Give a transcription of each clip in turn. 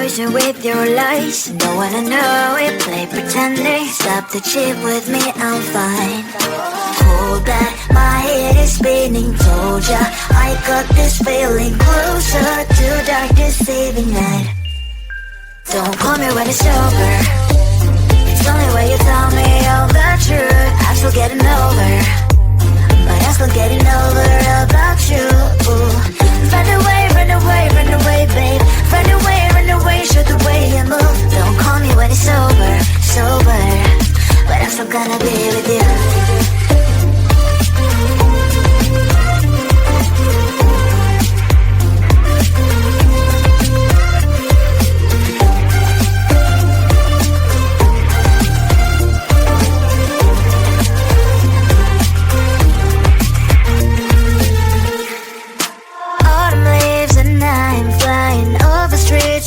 poison with your lies. Don't wanna know it, play pretending. Stop the cheat with me, I'm fine. Hold back, my head is spinning. Told ya, I got this feeling closer to dark deceiving night. Don't call me when it's over. It's only when you tell me all the truth. I'm still getting over, but I'm still getting over about you. Run away, run away, run away, babe. Run away, show the way you move. Don't call me when it's over, sober, but I'm still gonna be with you.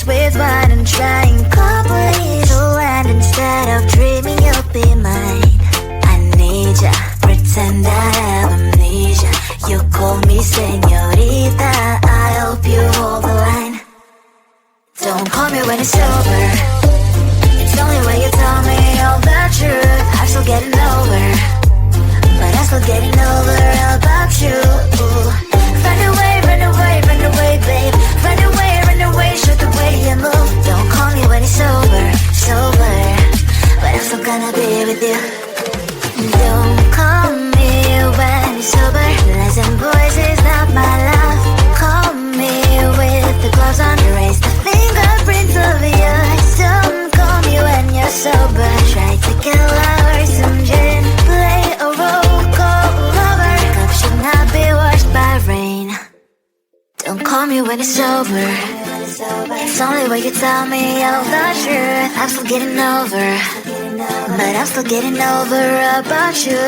With what I'm trying, completely to land. Instead of dreaming you'll be mine, I need ya, pretend I have amnesia. You call me señorita, I hope you hold the line. Don't call me when it's over. It's only when you tell me all the truth. I'm still getting over, but I'm still getting over about you. Run away, run away, run away, babe. Run away, show the way you move. Don't call me when it's over, sober, but I'm still gonna be with you. Don't call me when it's over. Lies and boys is not my love. Call me with the gloves on. Erase the fingerprints of yours. Don't call me when you're sober. Try to get lower, some gin. Play a role, call lover. Cup should not be washed by rain. Don't call me when it's over. It's only when you tell me all the truth. I'm still getting over, but I'm still getting over about you.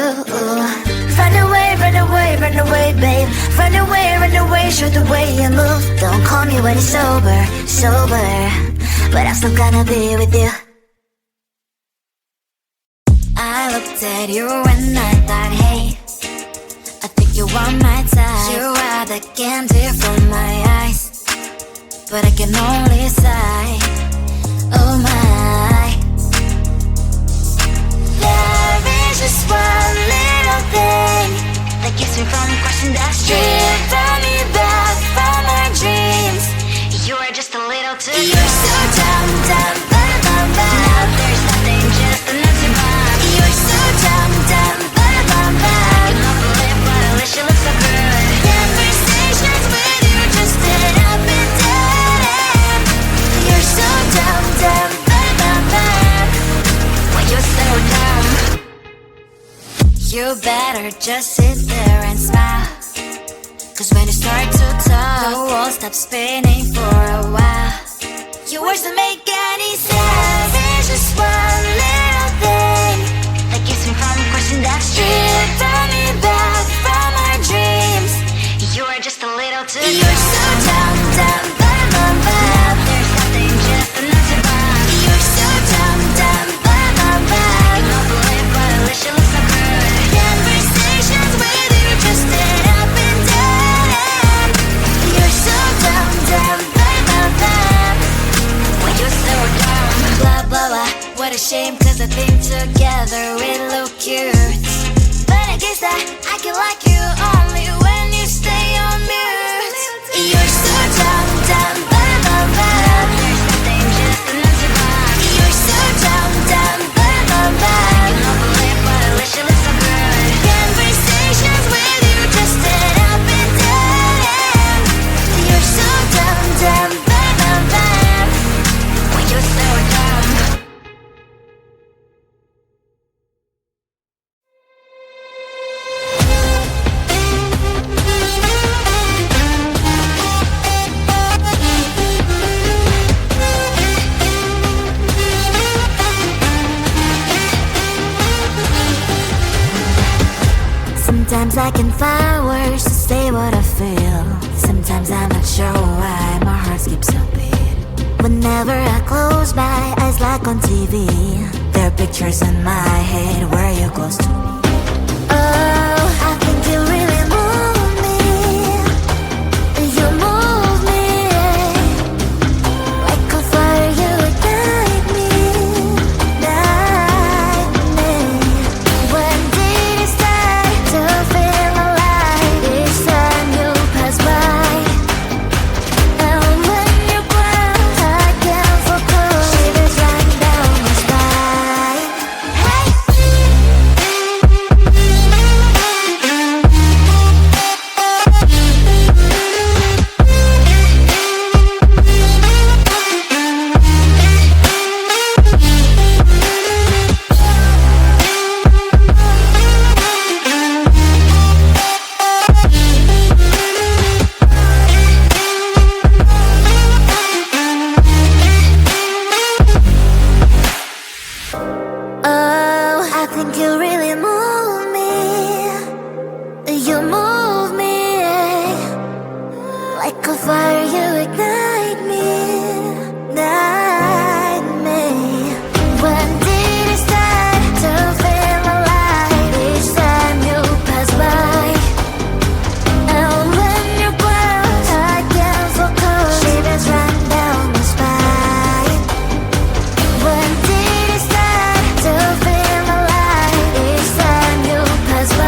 Run away, run away, run away, babe. Run away, show the way you move. Don't call me when it's over, sober, but I'm still gonna be with you. I looked at you and I thought, hey, I think you are my type. You are the candy from my eyes, but I can only sigh, oh my. There is just one little thing that keeps me from crossing that street. Drive me back from my dreams. You are just a little too young. You're so dumb, dumb, bum, bum, bum. Now there's nothing, just enough to bomb. You're so dumb, dumb, bum, bum, bum. You love the lip, but at least you look so good. Conversations with you just end up in dead. You're so dumb, dumb, bum, bum, bum. Why you're so dumb? You better just sit there and smile, cause when you start to talk, the world stops spinning for a while. Your words don't make any sense. There's just one little thing that keeps me from crossing that street. Draw me back from my dreams. You are just a little too young. You're so dumb, dumb, bum, bum, bum. There's nothing, just enough to bomb. You're so dumb, dumb, bum, bum, bum. You don't believe, but at least you look so good. Conversations with you just end up in dead end. You're so dumb, dumb, bum, bum, bum. When you're so dumb. Blah, blah, blah. What a shame, cause I think together we look cute. But I guess that I can like you only when you stay on mute. You're so dumb, dumb, bum, bum, bum. There's nothing, just enough to bomb. You're so dumb, dumb, bum, bum, bum. You don't believe, but at least you look so good. Conversations with you just end up in dead end. You're so dumb, dumb, bum, bum, bum. When you're so dumb. Sometimes I can find words to say what I feel. Sometimes I'm not sure why my heart skips a beat. Whenever I close my eyes like on TV, there are pictures in my head where you're close to me. Oh, I think you really move me. You move me like a fire think you really move me. You move me like a fire, you ignite me, ignite me. When did it start to feel alive? Each time you pass by, and when you're close, I can't focus. Shivers run down my spine. When did it start to feel alive? Each time you pass by,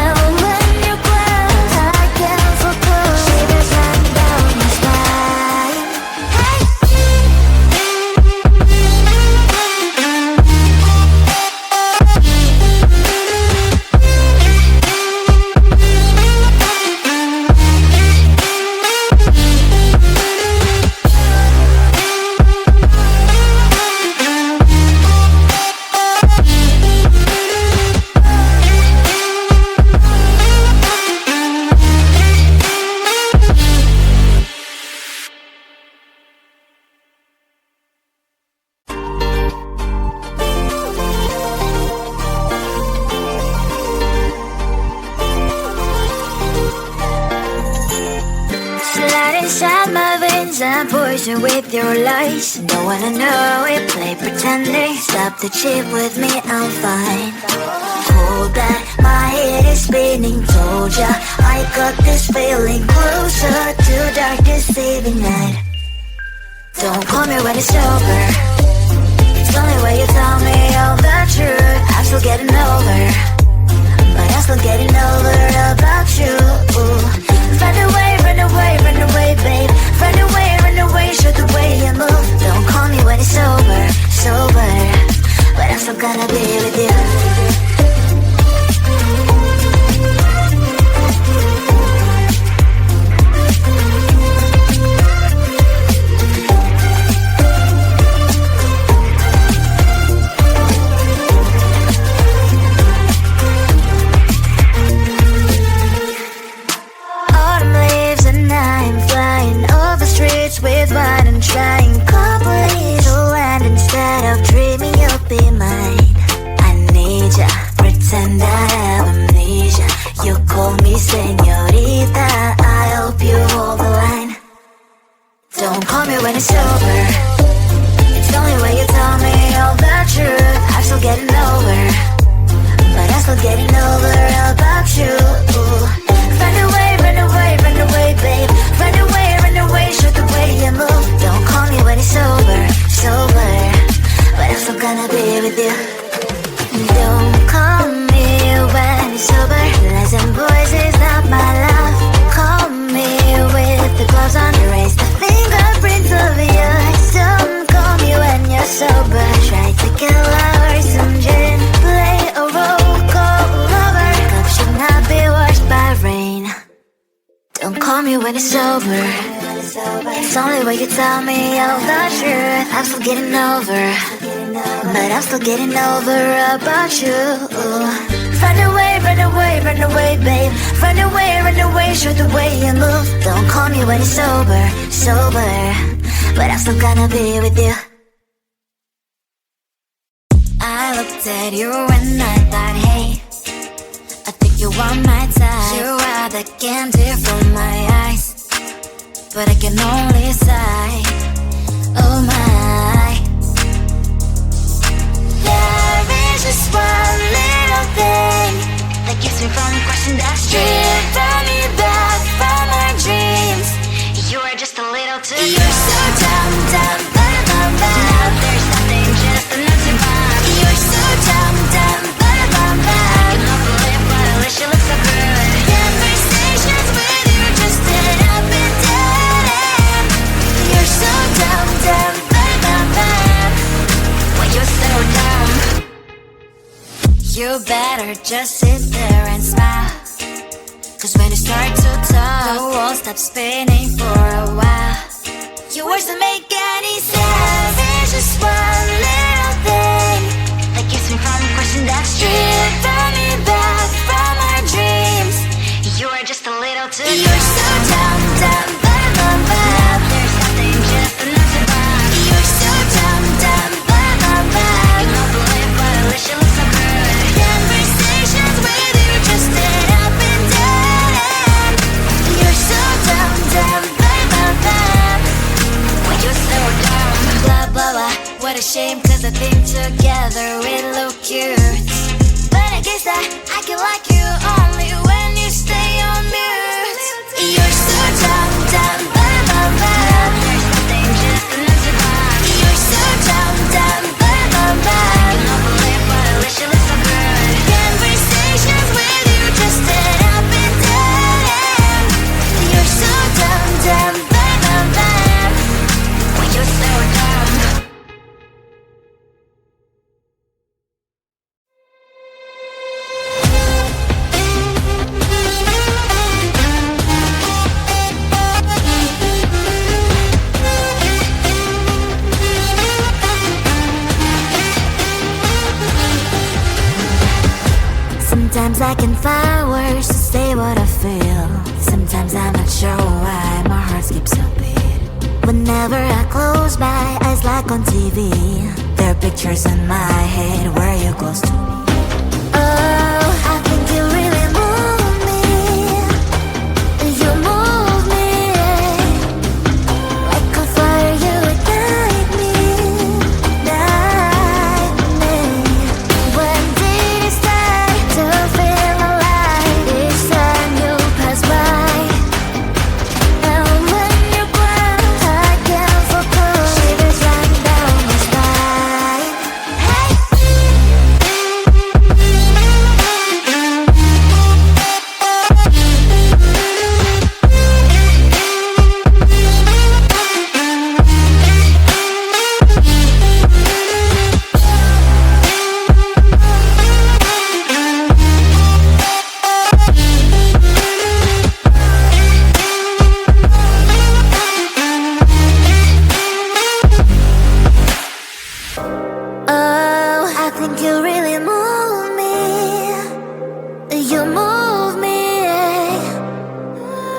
and when you're close, I can't focus. Shivers run down my spine. Hey. Slide inside my veins and poison with your lies. Don't wanna know it, play pretending. Stop the chip with me, I'm fine. Hold that, my head is spinning. Told ya, I got this feeling closer to dark deceiving night. Don't call me when it's over. It's only when you tell me all the truth. I'm still getting over, but I'm still getting over about you. Run away, run away, run away, babe. Run away, show the way you move. Don't call me when it's over, sober, but I'm still gonna be with you. Autumn leaves and I'm flying over streets with wine and trying company to land instead of dreaming you'll be mine. I need ya, pretend I have amnesia. You call me señorita, I hope you hold the line. Don't call me when it's over. It's only when you tell me all the truth. I'm still getting over, but I'm still getting over about you. Run away, run away, run away, babe. Run away, show the way you move. Don't call me when it's over, sober, but I'm still gonna be with you. Don't call me when it's over. Lies and boys is not my love. Call me with the gloves on. Erase the fingerprints of yours. Don't call me when you're sober. Try to kill hours, some gin. Play a role, call lover. Cup should not be washed by rain. Don't call me when it's over. It's only when you tell me all the truth. I'm still getting over, but I'm still getting over about you. Run away, run away, run away, babe. Run away, show the way you move. Don't call me when it's over, sober, but I'm still gonna be with you. I looked at you and I thought, hey, I think you want my time. You are the candy from my eyes, but I can only sigh. Oh my, there is just one little thing that keeps me from crossing that street. Drive me back from my dreams. You are just a little too good. You're so dumb, dumb, bum, bum, bum. Now there's nothing, just enough to bomb. You're so dumb, dumb, bum, bum, bum. You love to live, but at least you look so good. Conversations with you just end up in dead end. You're so dumb, dumb, bum, bum, bum. Well, you're so dumb. You better just sit there and smile, 'cause when you start to talk, the world stops spinning for a while. Your words don't make any sense. There's just one little thing that keeps me from crossing that street. Turn me back from my dreams. You are just a little too good. You're so dumb, dumb, bum, bum, bum. There's nothing, just enough to bomb. You're so dumb, dumb, bum, bum, bum. You love to live, but What a shame, cause I think together we look cute. But I guess that I can like you only when you stay on mute. You're so dumb, dumb, bam, bam, bam. There's nothing just enough to buy. You're so dumb, dumb, bam, bam, bam. I can't believe what I wish you looked so good. Conversations with you just end up in dead end. You're so dumb, dumb, bam, bam, bam. When you're so dumb. Sometimes I can find words to say what I feel. Sometimes I'm not sure why my heart skips a beat. Whenever I close my eyes like on TV, there are pictures in my head where you're close to me. Oh, I think you really move me. You move me like a fire, you ignite me, ignite me. When did it start to feel alive? Each time you pass by, and when you cry, I can't focus. Shivers run down my spine. Hey. Oh, I think you really move me. You move me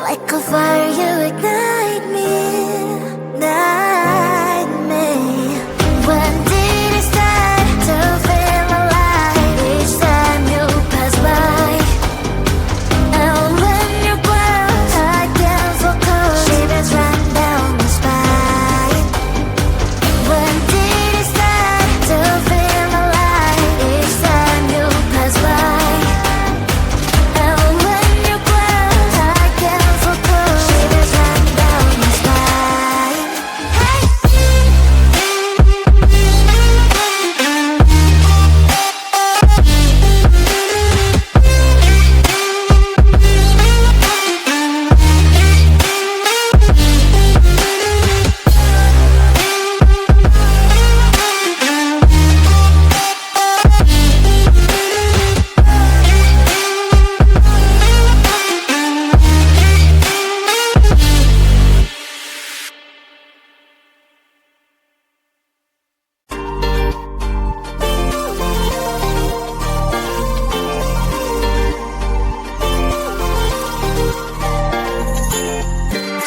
like a fire, you ignite me, ignite me. When did it start to feel alive? Each time you pass by, and when you close, I can't focus. Shivers run down my spine. When did it start to feel alive? Each time you pass by, and when you close, I can't focus. Shivers run down my spine. Hey.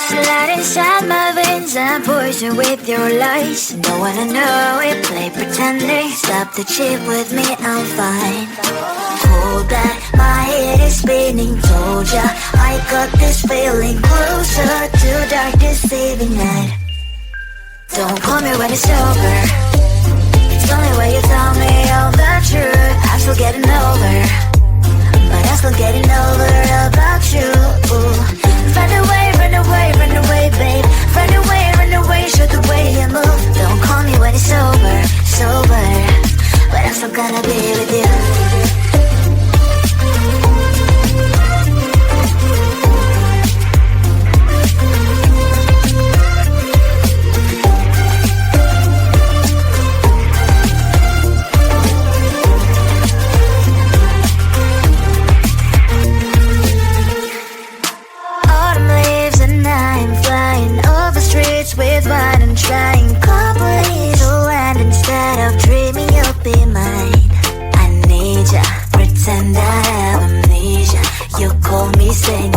Slide inside my veins and poison with your lies. Don't wanna know it, play pretending. Stop the chip with me, I'm fine. Hold back, my head is spinning. Told ya, I got this feeling closer to dark deceiving night. Don't call me when it's over. It's only when you tell me all the truth. I'm still getting over, but I'm still getting over about you. Run away, run away, run away, babe. Run away, show the way you move. Don't call me when it's over, sober, but I'm still gonna be with you. Autumn leaves and I'm flying over streets with wine and trying coupling to land instead of dreaming you'll be mine. I need ya, pretend I have amnesia. You call me saying